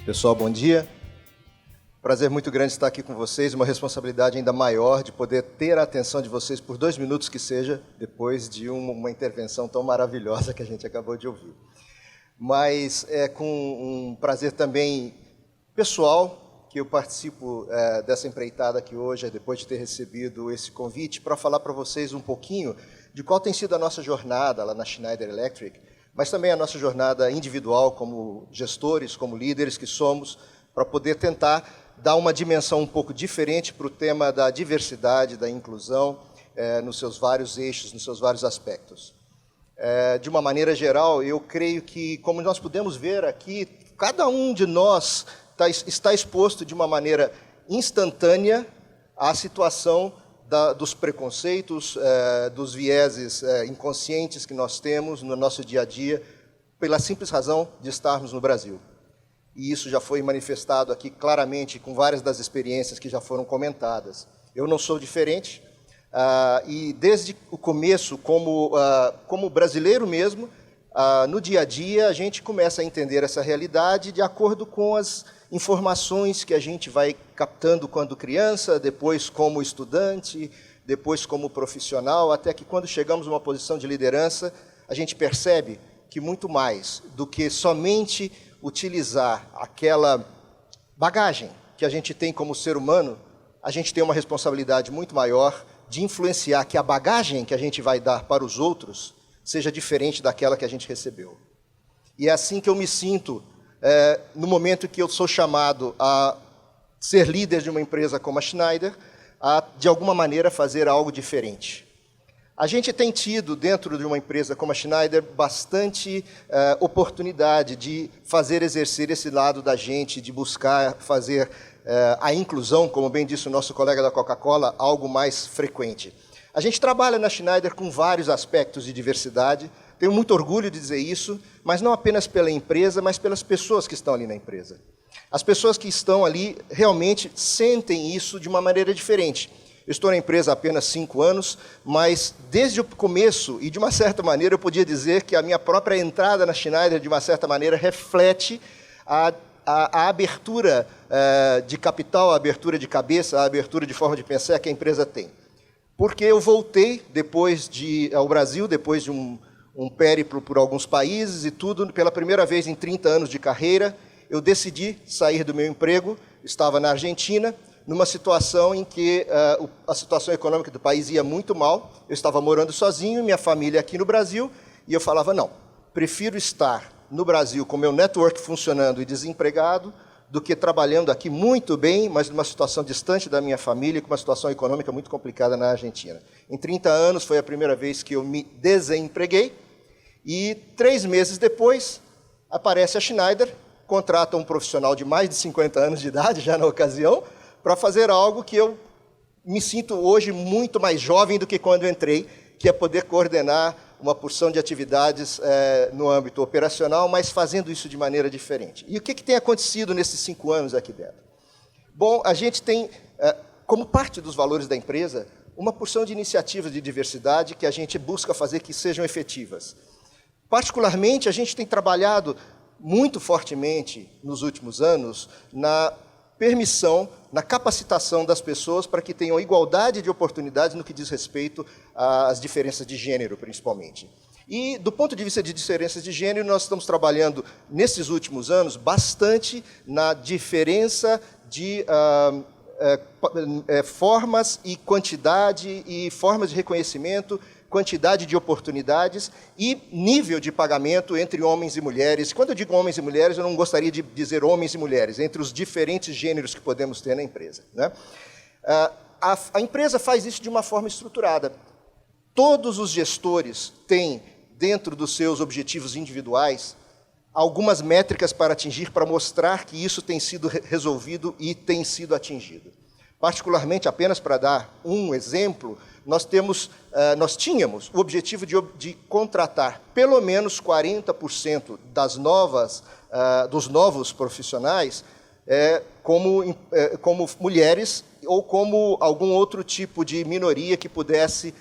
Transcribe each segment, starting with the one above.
Pessoal, bom dia. Prazer muito grande estar aqui com vocês, uma responsabilidade ainda maior de poder ter a atenção de vocês por 2 minutos que seja, depois de uma intervenção tão maravilhosa que a gente acabou de ouvir. Mas é com um prazer também pessoal que eu participo dessa empreitada aqui hoje, depois de ter recebido esse convite, para falar para vocês um pouquinho de qual tem sido a nossa jornada lá na Schneider Electric, mas também a nossa jornada individual como gestores, como líderes que somos, para poder tentar dar uma dimensão um pouco diferente para o tema da diversidade, da inclusão, nos seus vários eixos, nos seus vários aspectos. De uma maneira geral, eu creio que, como nós podemos ver aqui, cada um de nós está exposto de uma maneira instantânea à situação dos preconceitos, dos vieses inconscientes que nós temos no nosso dia a dia, pela simples razão de estarmos no Brasil. E isso já foi manifestado aqui claramente com várias das experiências que já foram comentadas. Eu não sou diferente, e desde o começo, como brasileiro mesmo, no dia a dia a gente começa a entender essa realidade de acordo com as informações que a gente vai captando quando criança, depois como estudante, depois como profissional, até que quando chegamos a uma posição de liderança, a gente percebe que muito mais do que somente utilizar aquela bagagem que a gente tem como ser humano, a gente tem uma responsabilidade muito maior de influenciar que a bagagem que a gente vai dar para os outros seja diferente daquela que a gente recebeu. E é assim que eu me sinto no momento que eu sou chamado a ser líder de uma empresa como a Schneider, a, de alguma maneira, fazer algo diferente. A gente tem tido, dentro de uma empresa como a Schneider, bastante oportunidade de fazer exercer esse lado da gente, de buscar fazer a inclusão, como bem disse o nosso colega da Coca-Cola, algo mais frequente. A gente trabalha na Schneider com vários aspectos de diversidade, tenho muito orgulho de dizer isso, mas não apenas pela empresa, mas pelas pessoas que estão ali na empresa. As pessoas que estão ali realmente sentem isso de uma maneira diferente. Eu estou na empresa há apenas 5 anos, mas desde o começo, e de uma certa maneira eu podia dizer que a minha própria entrada na Schneider, de uma certa maneira, reflete a abertura de capital, a abertura de cabeça, a abertura de forma de pensar que a empresa tem. Porque eu voltei ao Brasil, depois de um périplo por alguns países e tudo, pela primeira vez em 30 anos de carreira, eu decidi sair do meu emprego, estava na Argentina, numa situação em que a situação econômica do país ia muito mal, eu estava morando sozinho, minha família aqui no Brasil, e eu falava, não, prefiro estar no Brasil com meu network funcionando e desempregado, do que trabalhando aqui muito bem, mas numa situação distante da minha família, com uma situação econômica muito complicada na Argentina. Em 30 anos foi a primeira vez que eu me desempreguei, e 3 meses depois aparece a Schneider, contrata um profissional de mais de 50 anos de idade, já na ocasião, para fazer algo que eu me sinto hoje muito mais jovem do que quando entrei, que é poder coordenar uma porção de atividades no âmbito operacional, mas fazendo isso de maneira diferente. E o que tem acontecido nesses 5 anos aqui dentro? Bom, a gente tem, como parte dos valores da empresa, uma porção de iniciativas de diversidade que a gente busca fazer que sejam efetivas. Particularmente, a gente tem trabalhado muito fortemente nos últimos anos na permissão, na capacitação das pessoas para que tenham igualdade de oportunidades no que diz respeito às diferenças de gênero, principalmente. E, do ponto de vista de diferenças de gênero, nós estamos trabalhando, nesses últimos anos, bastante na diferença de formas e quantidade e formas de reconhecimento, quantidade de oportunidades e nível de pagamento entre homens e mulheres. Quando eu digo homens e mulheres, eu não gostaria de dizer homens e mulheres, entre os diferentes gêneros que podemos ter na empresa, né? A empresa faz isso de uma forma estruturada. Todos os gestores têm, dentro dos seus objetivos individuais, algumas métricas para atingir, para mostrar que isso tem sido resolvido e tem sido atingido. Particularmente, apenas para dar um exemplo, nós tínhamos o objetivo de contratar pelo menos 40% dos novos profissionais como mulheres ou como algum outro tipo de minoria que pudesse,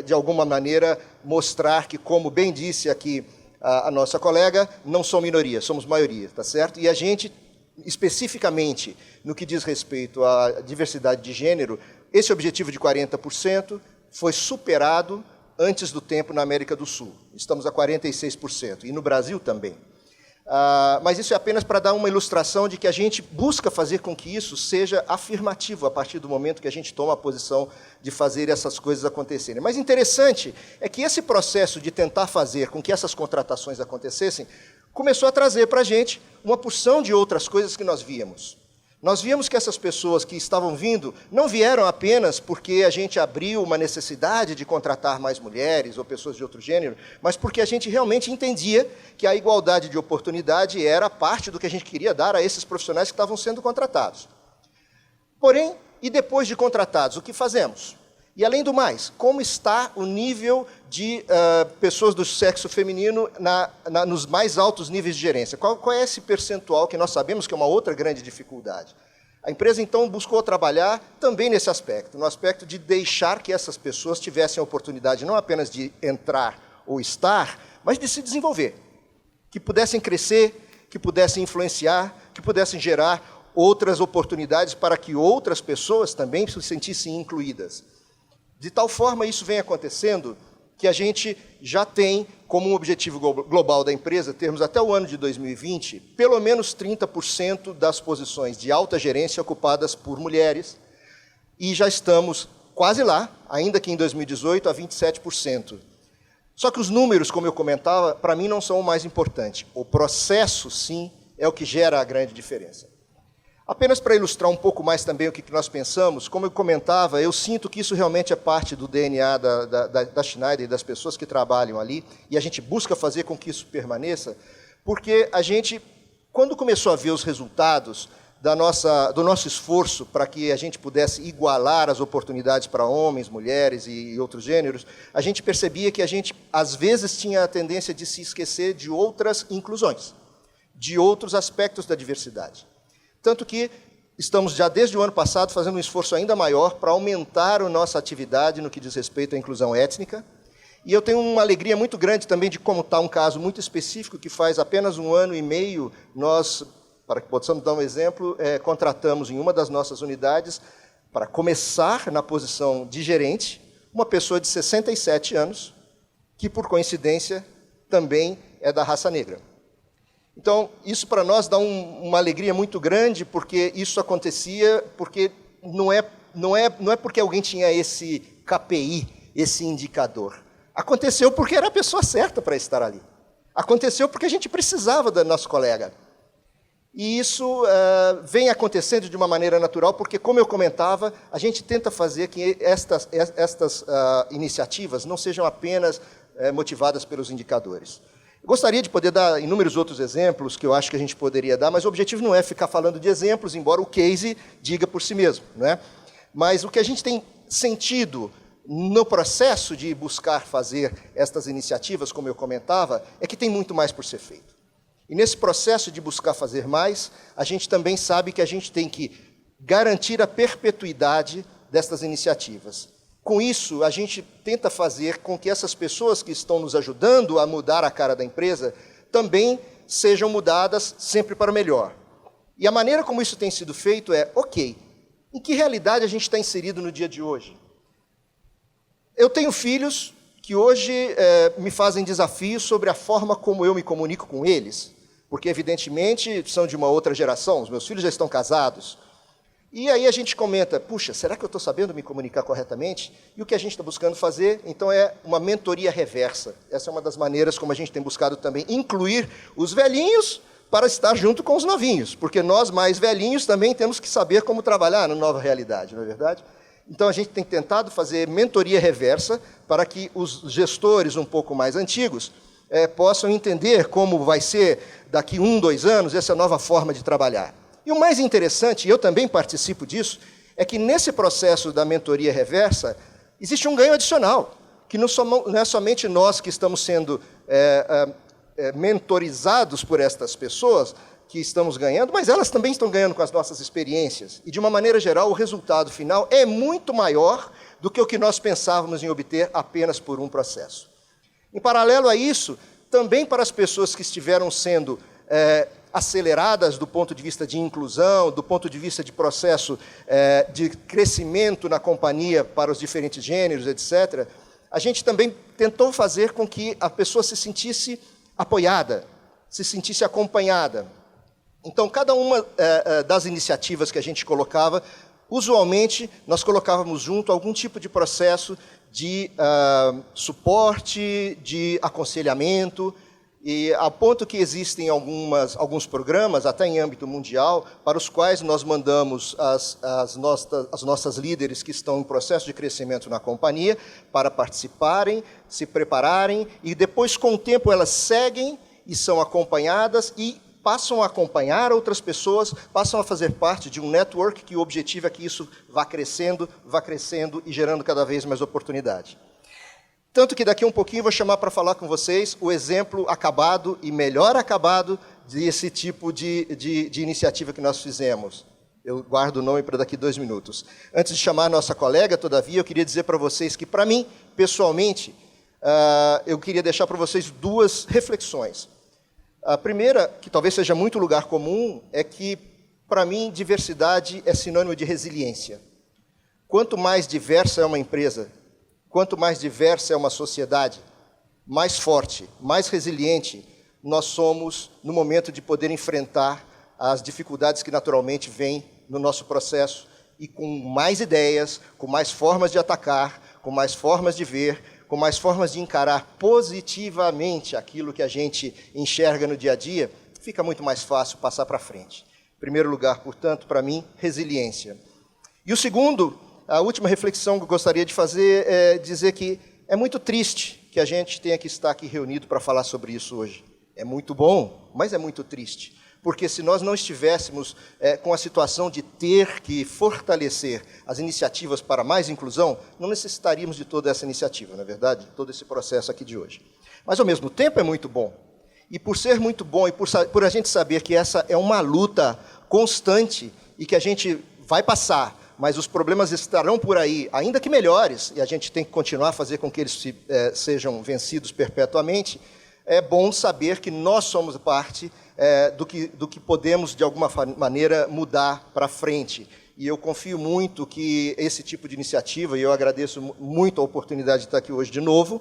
de alguma maneira, mostrar que, como bem disse aqui a nossa colega, não são minoria, somos maioria, tá certo? E a gente especificamente no que diz respeito à diversidade de gênero, esse objetivo de 40% foi superado antes do tempo na América do Sul. Estamos a 46%, e no Brasil também. Mas isso é apenas para dar uma ilustração de que a gente busca fazer com que isso seja afirmativo a partir do momento que a gente toma a posição de fazer essas coisas acontecerem. Mas interessante é que esse processo de tentar fazer com que essas contratações acontecessem começou a trazer para a gente uma porção de outras coisas que nós víamos. Nós víamos que essas pessoas que estavam vindo não vieram apenas porque a gente abriu uma necessidade de contratar mais mulheres ou pessoas de outro gênero, mas porque a gente realmente entendia que a igualdade de oportunidade era parte do que a gente queria dar a esses profissionais que estavam sendo contratados. Porém, e depois de contratados, o que fazemos? E, além do mais, como está o nível de pessoas do sexo feminino nos mais altos níveis de gerência? Qual é esse percentual que nós sabemos que é uma outra grande dificuldade? A empresa, então, buscou trabalhar também nesse aspecto, no aspecto de deixar que essas pessoas tivessem a oportunidade não apenas de entrar ou estar, mas de se desenvolver, que pudessem crescer, que pudessem influenciar, que pudessem gerar outras oportunidades para que outras pessoas também se sentissem incluídas. De tal forma, isso vem acontecendo que a gente já tem como um objetivo global da empresa termos até o ano de 2020 pelo menos 30% das posições de alta gerência ocupadas por mulheres, e já estamos quase lá, ainda que em 2018, a 27%. Só que os números, como eu comentava, para mim não são o mais importante. O processo, sim, é o que gera a grande diferença. Apenas para ilustrar um pouco mais também o que nós pensamos, como eu comentava, eu sinto que isso realmente é parte do DNA da Schneider e das pessoas que trabalham ali, e a gente busca fazer com que isso permaneça, porque a gente, quando começou a ver os resultados do nosso esforço para que a gente pudesse igualar as oportunidades para homens, mulheres e outros gêneros, a gente percebia que a gente, às vezes, tinha a tendência de se esquecer de outras inclusões, de outros aspectos da diversidade. Tanto que estamos já desde o ano passado fazendo um esforço ainda maior para aumentar a nossa atividade no que diz respeito à inclusão étnica. E eu tenho uma alegria muito grande também de como está um caso muito específico que faz apenas 1 ano e meio, nós, para que possamos dar um exemplo, contratamos em uma das nossas unidades, para começar na posição de gerente, uma pessoa de 67 anos, que por coincidência também é da raça negra. Então, isso para nós dá uma alegria muito grande, porque isso acontecia porque não é porque alguém tinha esse KPI, esse indicador. Aconteceu porque era a pessoa certa para estar ali. Aconteceu porque a gente precisava do nosso colega. E isso vem acontecendo de uma maneira natural, porque, como eu comentava, a gente tenta fazer que estas iniciativas não sejam apenas motivadas pelos indicadores. Eu gostaria de poder dar inúmeros outros exemplos que eu acho que a gente poderia dar, mas o objetivo não é ficar falando de exemplos, embora o case diga por si mesmo, né? Mas o que a gente tem sentido no processo de buscar fazer estas iniciativas, como eu comentava, é que tem muito mais por ser feito. E nesse processo de buscar fazer mais, a gente também sabe que a gente tem que garantir a perpetuidade destas iniciativas. Com isso, a gente tenta fazer com que essas pessoas que estão nos ajudando a mudar a cara da empresa também sejam mudadas sempre para melhor. E a maneira como isso tem sido feito é, ok, em que realidade a gente está inserido no dia de hoje? Eu tenho filhos que hoje me fazem desafios sobre a forma como eu me comunico com eles, porque, evidentemente, são de uma outra geração, os meus filhos já estão casados. E aí a gente comenta, puxa, será que eu estou sabendo me comunicar corretamente? E o que a gente está buscando fazer, então, é uma mentoria reversa. Essa é uma das maneiras como a gente tem buscado também incluir os velhinhos para estar junto com os novinhos, porque nós, mais velhinhos, também temos que saber como trabalhar na nova realidade, não é verdade? Então, a gente tem tentado fazer mentoria reversa para que os gestores um pouco mais antigos possam entender como vai ser, daqui 1, 2 anos, essa nova forma de trabalhar. E o mais interessante, e eu também participo disso, é que nesse processo da mentoria reversa, existe um ganho adicional, que não é somente nós que estamos sendo mentorizados por estas pessoas, que estamos ganhando, mas elas também estão ganhando com as nossas experiências. E, de uma maneira geral, o resultado final é muito maior do que o que nós pensávamos em obter apenas por um processo. Em paralelo a isso, também para as pessoas que estiveram sendo aceleradas do ponto de vista de inclusão, do ponto de vista de processo de crescimento na companhia para os diferentes gêneros, etc., a gente também tentou fazer com que a pessoa se sentisse apoiada, se sentisse acompanhada. Então, cada uma das iniciativas que a gente colocava, usualmente, nós colocávamos junto algum tipo de processo de suporte, de aconselhamento, e a ponto que existem alguns programas, até em âmbito mundial, para os quais nós mandamos as nossas líderes que estão em processo de crescimento na companhia para participarem, se prepararem, e depois, com o tempo, elas seguem e são acompanhadas e passam a acompanhar outras pessoas, passam a fazer parte de um network que o objetivo é que isso vá crescendo e gerando cada vez mais oportunidade. Tanto que daqui a um pouquinho eu vou chamar para falar com vocês o exemplo acabado e melhor acabado desse tipo de iniciativa que nós fizemos. Eu guardo o nome para daqui 2 minutos. Antes de chamar a nossa colega, todavia, eu queria dizer para vocês que, para mim, pessoalmente, eu queria deixar para vocês 2 reflexões. A primeira, que talvez seja muito lugar comum, é que, para mim, diversidade é sinônimo de resiliência. Quanto mais diversa é uma empresa, quanto mais diversa é uma sociedade, mais forte, mais resiliente nós somos no momento de poder enfrentar as dificuldades que naturalmente vêm no nosso processo e com mais ideias, com mais formas de atacar, com mais formas de ver, com mais formas de encarar positivamente aquilo que a gente enxerga no dia a dia, fica muito mais fácil passar para frente. Em primeiro lugar, portanto, para mim, resiliência. E o segundo, a última reflexão que eu gostaria de fazer é dizer que é muito triste que a gente tenha que estar aqui reunido para falar sobre isso hoje. É muito bom, mas é muito triste. Porque se nós não estivéssemos com a situação de ter que fortalecer as iniciativas para mais inclusão, não necessitaríamos de toda essa iniciativa, não é verdade? Todo esse processo aqui de hoje. Mas, ao mesmo tempo, é muito bom. E por ser muito bom e por a gente saber que essa é uma luta constante e que a gente vai passar, mas os problemas estarão por aí, ainda que melhores, e a gente tem que continuar a fazer com que eles sejam vencidos perpetuamente, é bom saber que nós somos parte do que podemos, de alguma maneira, mudar para frente. E eu confio muito que esse tipo de iniciativa, e eu agradeço muito a oportunidade de estar aqui hoje de novo,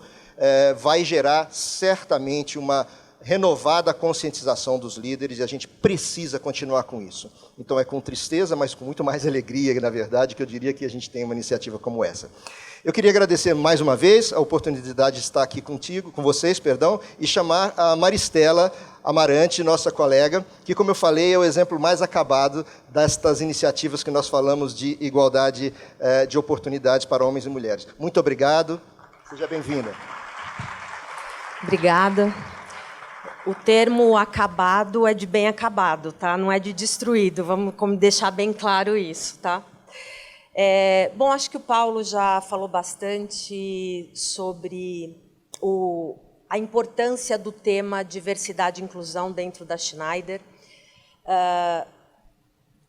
vai gerar certamente uma renovada conscientização dos líderes, e a gente precisa continuar com isso. Então é com tristeza, mas com muito mais alegria, na verdade, que eu diria que a gente tem uma iniciativa como essa. Eu queria agradecer mais uma vez a oportunidade de estar aqui com vocês, e chamar a Maristela Amarante, nossa colega, que, como eu falei, é o exemplo mais acabado destas iniciativas que nós falamos de igualdade de oportunidades para homens e mulheres. Muito obrigado, seja bem-vinda. Obrigada. O termo acabado é de bem acabado, tá? Não é de destruído, vamos deixar bem claro isso, tá? Bom, acho que o Paulo já falou bastante sobre a importância do tema diversidade e inclusão dentro da Schneider.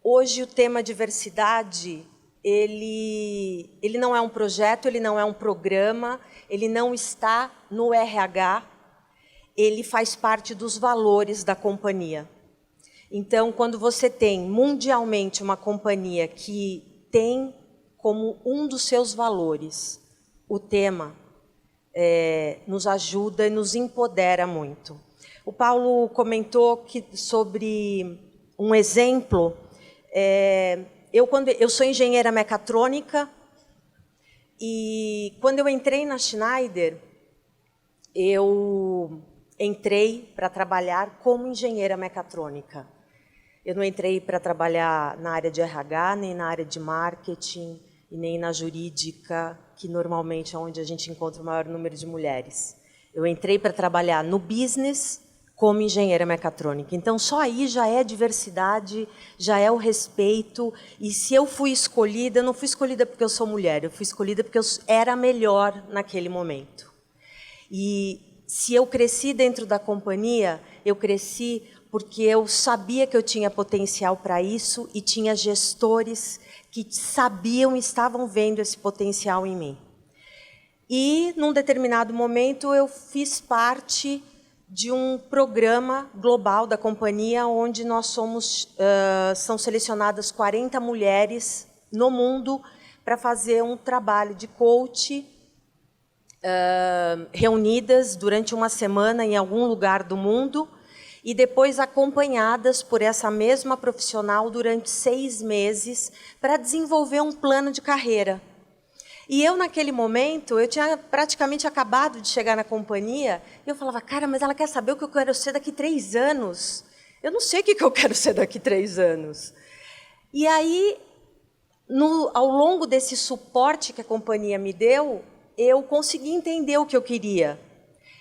Hoje, o tema diversidade, ele não é um projeto, ele não é um programa, ele não está no RH, ele faz parte dos valores da companhia. Então, quando você tem mundialmente uma companhia que tem como um dos seus valores o tema, nos ajuda e nos empodera muito. O Paulo comentou sobre um exemplo. Eu sou engenheira mecatrônica e, quando eu entrei na Schneider, eu entrei para trabalhar como engenheira mecatrônica. Eu não entrei para trabalhar na área de RH, nem na área de marketing, e nem na jurídica, que normalmente é onde a gente encontra o maior número de mulheres. Eu entrei para trabalhar no business como engenheira mecatrônica. Então, só aí já é diversidade, já é o respeito. E se eu fui escolhida, eu não fui escolhida porque eu sou mulher, eu fui escolhida porque eu era melhor naquele momento. E se eu cresci dentro da companhia, eu cresci porque eu sabia que eu tinha potencial para isso e tinha gestores que sabiam e estavam vendo esse potencial em mim. E, num determinado momento, eu fiz parte de um programa global da companhia, onde são selecionadas 40 mulheres no mundo para fazer um trabalho de coach, reunidas durante uma semana em algum lugar do mundo, e depois acompanhadas por essa mesma profissional durante 6 meses para desenvolver um plano de carreira. E eu, naquele momento, eu tinha praticamente acabado de chegar na companhia, e eu falava, cara, mas ela quer saber o que eu quero ser daqui 3 anos. Eu não sei o que eu quero ser daqui 3 anos. E aí, ao longo desse suporte que a companhia me deu, eu consegui entender o que eu queria.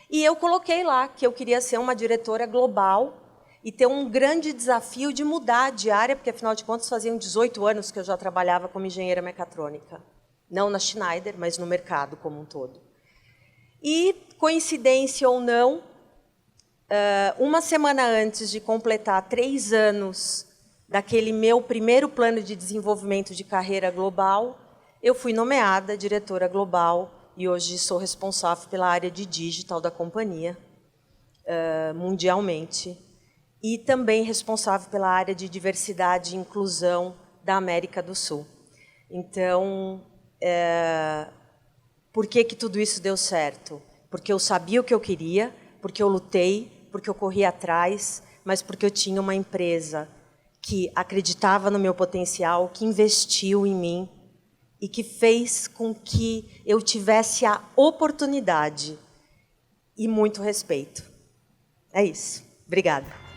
E eu coloquei lá que eu queria ser uma diretora global e ter um grande desafio de mudar de área, porque, afinal de contas, faziam 18 anos que eu já trabalhava como engenheira mecatrônica. Não na Schneider, mas no mercado como um todo. E, coincidência ou não, uma semana antes de completar 3 anos daquele meu primeiro plano de desenvolvimento de carreira global, eu fui nomeada diretora global e hoje sou responsável pela área de digital da companhia, mundialmente, e também responsável pela área de diversidade e inclusão da América do Sul. Então, por que tudo isso deu certo? Porque eu sabia o que eu queria, porque eu lutei, porque eu corri atrás, mas porque eu tinha uma empresa que acreditava no meu potencial, que investiu em mim e que fez com que eu tivesse a oportunidade e muito respeito. É isso. Obrigada.